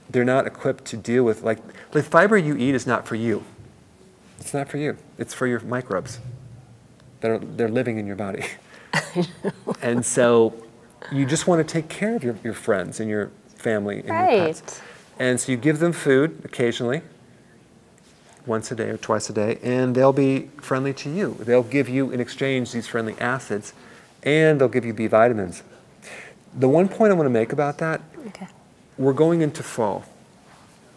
they're not equipped to deal with, like, the fiber you eat is not for you. It's not for you. It's for your microbes they're living in your body. And so you just want to take care of your friends and your family and your pets. And so you give them food occasionally, once a day or twice a day, and they'll be friendly to you. They'll give you in exchange these friendly acids, and they'll give you B vitamins. The one point I want to make about that, we're going into fall.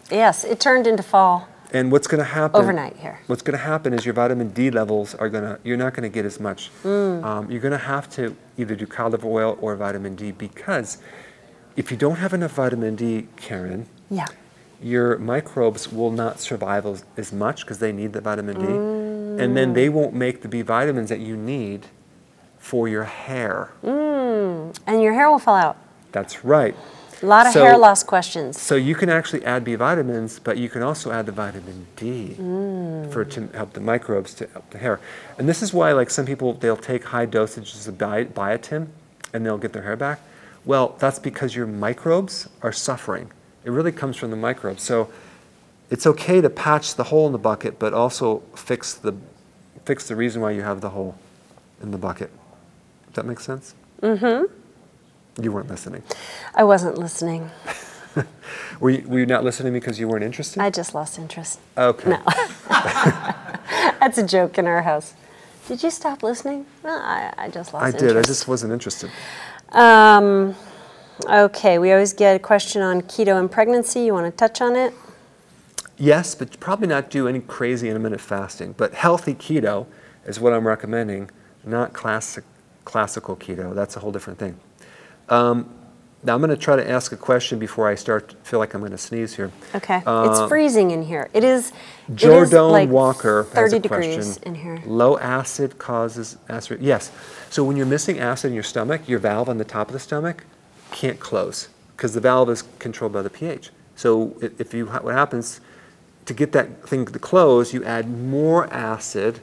Yes, it turned into fall. And what's going to happen overnight here? What's going to happen is your vitamin D levels you're not going to get as much. You're going to have to either do cod liver oil or vitamin D, because if you don't have enough vitamin D, Karen, your microbes will not survive as much because they need the vitamin D, and then they won't make the B vitamins that you need for your hair. And your hair will fall out. That's right. A lot of hair loss questions. So you can actually add B vitamins, but you can also add the vitamin D to help the microbes, to help the hair. And this is why, like, some people, they'll take high dosages of biotin and they'll get their hair back. Well, that's because your microbes are suffering. It really comes from the microbes. So it's okay to patch the hole in the bucket, but also fix the reason why you have the hole in the bucket. Does that make sense? Mm-hmm. You weren't listening. I wasn't listening. Were you not listening because you weren't interested? I just lost interest. Okay. No. That's a joke in our house. Did you stop listening? No, I just lost interest. I did. I just wasn't interested. Okay, we always get a question on keto and pregnancy. You want to touch on it? Yes, but probably not do any crazy intermittent fasting. But healthy keto is what I'm recommending, not classical keto. That's a whole different thing. Now I'm going to try to ask a question before I feel like I'm going to sneeze here. Okay. It's freezing in here. It is. Jordan like Walker has 30 a degrees question. in here. Low acid causes acid. Yes. So when you're missing acid in your stomach, your valve on the top of the stomach can't close because the valve is controlled by the pH. So what happens to get that thing to close, you add more acid,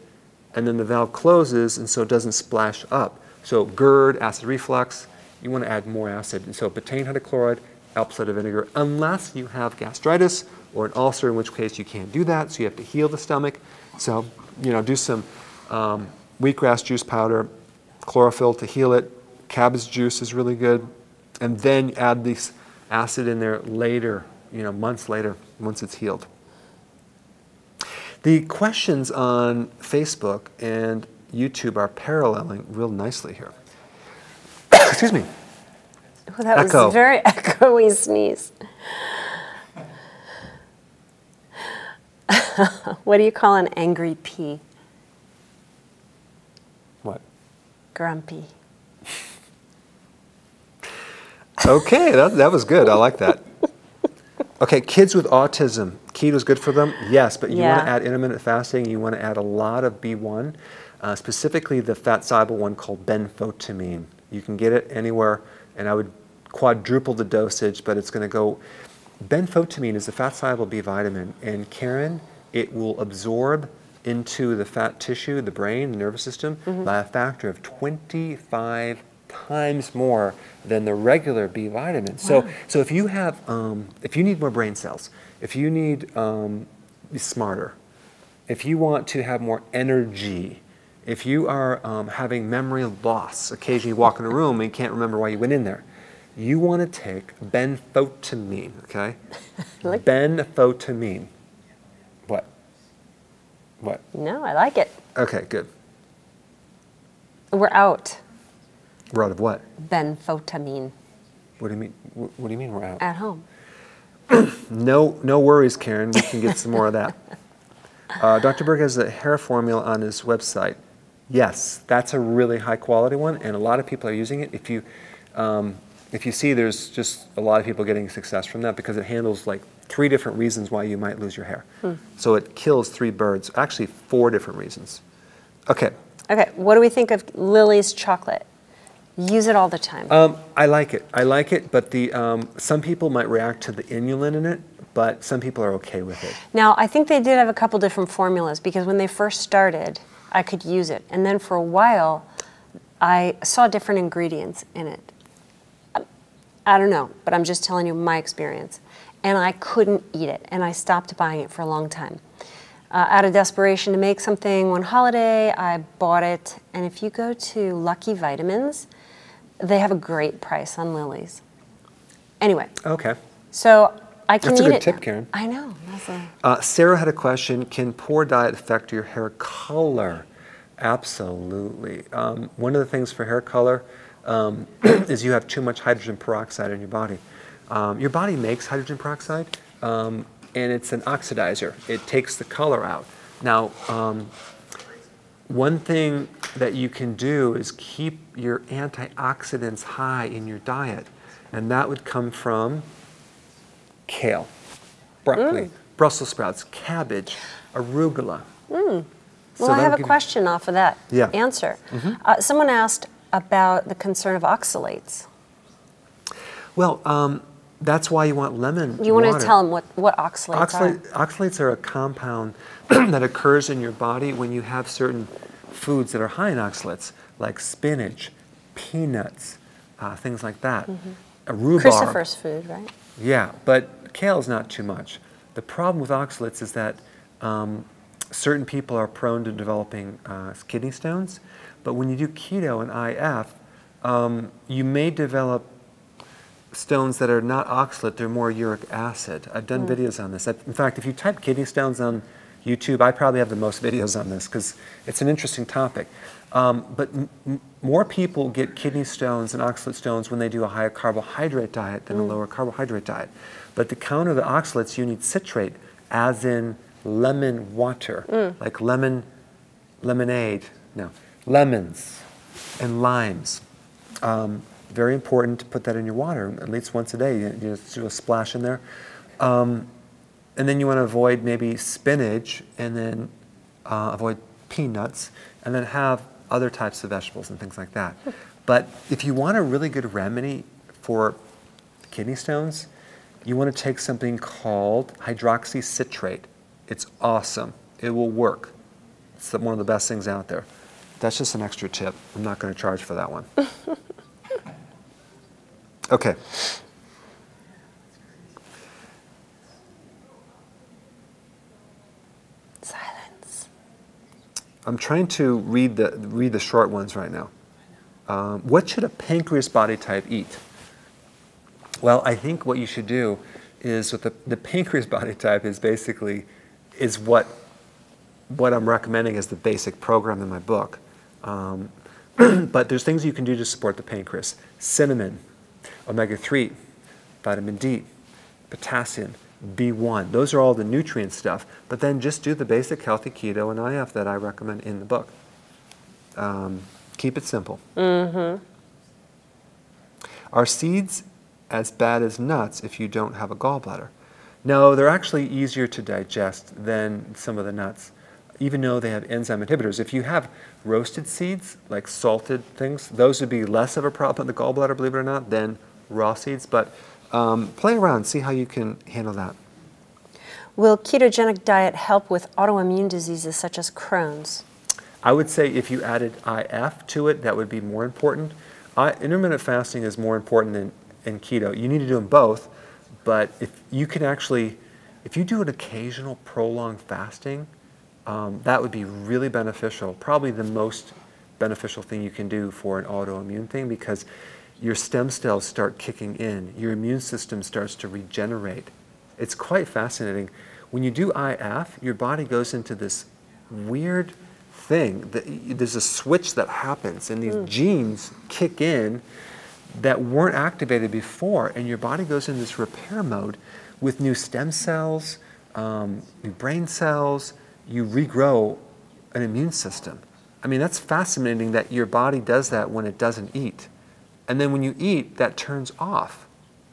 and then the valve closes, and so it doesn't splash up. So GERD, acid reflux. You want to add more acid. And so betaine hydrochloride apple cider vinegar, unless you have gastritis or an ulcer, in which case you can't do that, so you have to heal the stomach. So, do some wheatgrass juice powder, chlorophyll to heal it. Cabbage juice is really good. And then add this acid in there later, months later, once it's healed. The questions on Facebook and YouTube are paralleling real nicely here. Excuse me. Oh, that was a very echoey sneeze. What do you call an angry pea? What? Grumpy. Okay, that was good. I like that. Okay, kids with autism, keto is good for them? Yes, but you want to add intermittent fasting. You want to add a lot of B1, specifically the fat-soluble one called benfotiamine. You can get it anywhere, and I would quadruple the dosage, but it's going to go. Benfotiamine is a fat-soluble B vitamin, and Karen, it will absorb into the fat tissue, the brain, the nervous system, by a factor of 25 times more than the regular B vitamin. Wow. So if you have, if you need more brain cells, if you need be smarter, if you want to have more energy, if you are having memory loss, occasionally you walk in a room and you can't remember why you went in there, you want to take benfotiamine, okay? Benfotiamine. What? What? No, I like it. Okay, good. We're out. We're out of what? Benfotiamine. What do you mean? What do you mean we're out? At home. No worries, Karen. We can get some more of that. Dr. Berg has a hair formula on his website. Yes, that's a really high quality one, and a lot of people are using it. If you see, there's just a lot of people getting success from that because it handles like 3 different reasons why you might lose your hair. So it kills 3 birds, actually 4 different reasons. Okay. Okay, what do we think of Lily's chocolate? Use it all the time. I like it, but some people might react to the inulin in it, but some people are okay with it. Now, I think they did have a couple different formulas because when they first started, I could use it. And then for a while, I saw different ingredients in it. I don't know, but I'm just telling you my experience. And I couldn't eat it, and I stopped buying it for a long time. Out of desperation to make something one holiday, I bought it. And if you go to Lucky Vitamins, they have a great price on Lily's. Anyway. Okay. So I can eat it. That's a good tip, Karen. I know. Sarah had a question. Can poor diet affect your hair color? Absolutely. One of the things for hair color is you have too much hydrogen peroxide in your body. Your body makes hydrogen peroxide, and it's an oxidizer. It takes the color out. Now, one thing that you can do is keep your antioxidants high in your diet, and that would come from kale, broccoli, Brussels sprouts, cabbage, arugula. Well, I have a question off of that answer. Someone asked about the concern of oxalates. Well, that's why you want lemon water. You want to tell them what oxalates are? Oxalates are a compound that occurs in your body when you have certain foods that are high in oxalates, like spinach, peanuts, things like that. Rhubarb. Cruciferous food, right? Yeah, but kale is not too much. The problem with oxalates is that certain people are prone to developing kidney stones, but when you do keto and IF, you may develop stones that are not oxalate, they're more uric acid. I've done videos on this. In fact, if you type kidney stones on YouTube, I probably have the most videos on this because it's an interesting topic. But more people get kidney stones and oxalate stones when they do a higher carbohydrate diet than a lower carbohydrate diet. But to counter the oxalates, you need citrate, as in lemon water, like lemonade, lemons and limes. Very important to put that in your water at least once a day. You just do a splash in there. And then you want to avoid maybe spinach, and then avoid peanuts, and then have other types of vegetables and things like that. But if you want a really good remedy for kidney stones, you want to take something called hydroxycitrate. It's awesome. It will work. It's one of the best things out there. That's just an extra tip. I'm not going to charge for that one. Okay. I'm trying to read the short ones right now. What should a pancreas body type eat? Well, I think what you should do is with the pancreas body type is basically what I'm recommending as the basic program in my book. But there's things you can do to support the pancreas: cinnamon, omega-3, vitamin D, potassium, B1. Those are all the nutrient stuff. But then just do the basic healthy keto and IF that I recommend in the book. Keep it simple. Mm-hmm. Are seeds as bad as nuts if you don't have a gallbladder? No, they're actually easier to digest than some of the nuts, even though they have enzyme inhibitors. If you have roasted seeds, like salted things, those would be less of a problem in the gallbladder, believe it or not, than raw seeds. But play around, see how you can handle that. Will ketogenic diet help with autoimmune diseases such as Crohn's? I would say if you added IF to it, that would be more important. Intermittent fasting is more important than keto. You need to do them both, but if you do an occasional prolonged fasting, that would be really beneficial, probably the most beneficial thing you can do for an autoimmune thing, because your stem cells start kicking in, your immune system starts to regenerate. It's quite fascinating. When you do IF, your body goes into this weird thing. There's a switch that happens, and these genes kick in that weren't activated before, and your body goes into this repair mode with new stem cells, new brain cells. You regrow an immune system. I mean, that's fascinating that your body does that when it doesn't eat. And then when you eat, that turns off.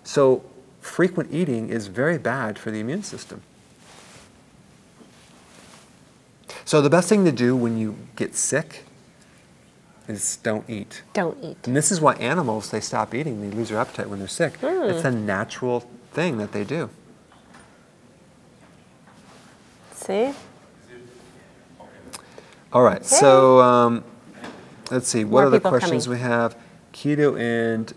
So frequent eating is very bad for the immune system. So the best thing to do when you get sick is don't eat. Don't eat. And this is why animals, they stop eating, they lose their appetite when they're sick. It's a natural thing that they do. See? All right, so let's see, what More other people questions coming. we have? Keto and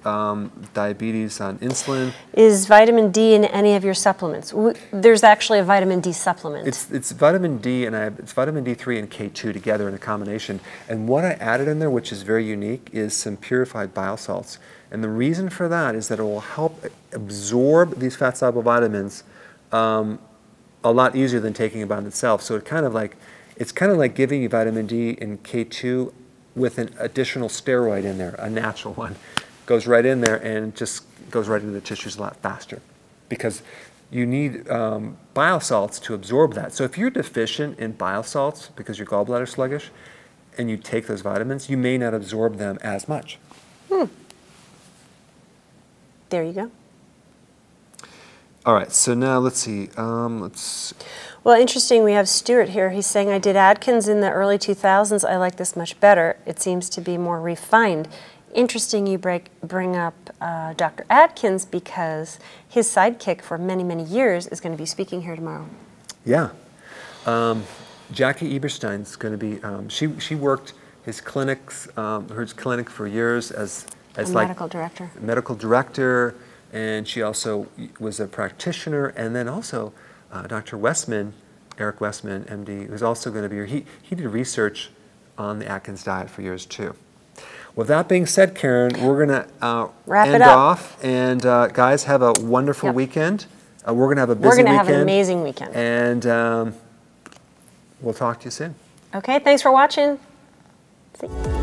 diabetes on insulin. Is vitamin D in any of your supplements? There's actually a vitamin D supplement. It's vitamin D and it's vitamin D3 and K2 together in a combination. And what I added in there, which is very unique, is some purified bile salts. And the reason for that is that it will help absorb these fat-soluble vitamins a lot easier than taking it by itself. So it's kind of like giving you vitamin D and K2 with an additional steroid in there, a natural one. Goes right in there and just goes right into the tissues a lot faster, because you need bile salts to absorb that. So if you're deficient in bile salts because your gallbladder's sluggish and you take those vitamins, you may not absorb them as much. There you go. All right, so now let's see. Well, interesting, we have Stuart here. He's saying, I did Atkins in the early 2000s. I like this much better. It seems to be more refined. Interesting you bring up Dr. Atkins, because his sidekick for many, many years is going to be speaking here tomorrow. Yeah. Jackie Eberstein's going to be, she worked his clinic for years as medical director. Medical director, and she also was a practitioner, and then also Dr. Westman, Eric Westman, MD, who's also going to be here. He did research on the Atkins diet for years too. With that being said, Karen, we're going to end off. And guys, have a wonderful weekend. We're going to have a busy weekend. We're going to have an amazing weekend. And we'll talk to you soon. Okay, thanks for watching. See you.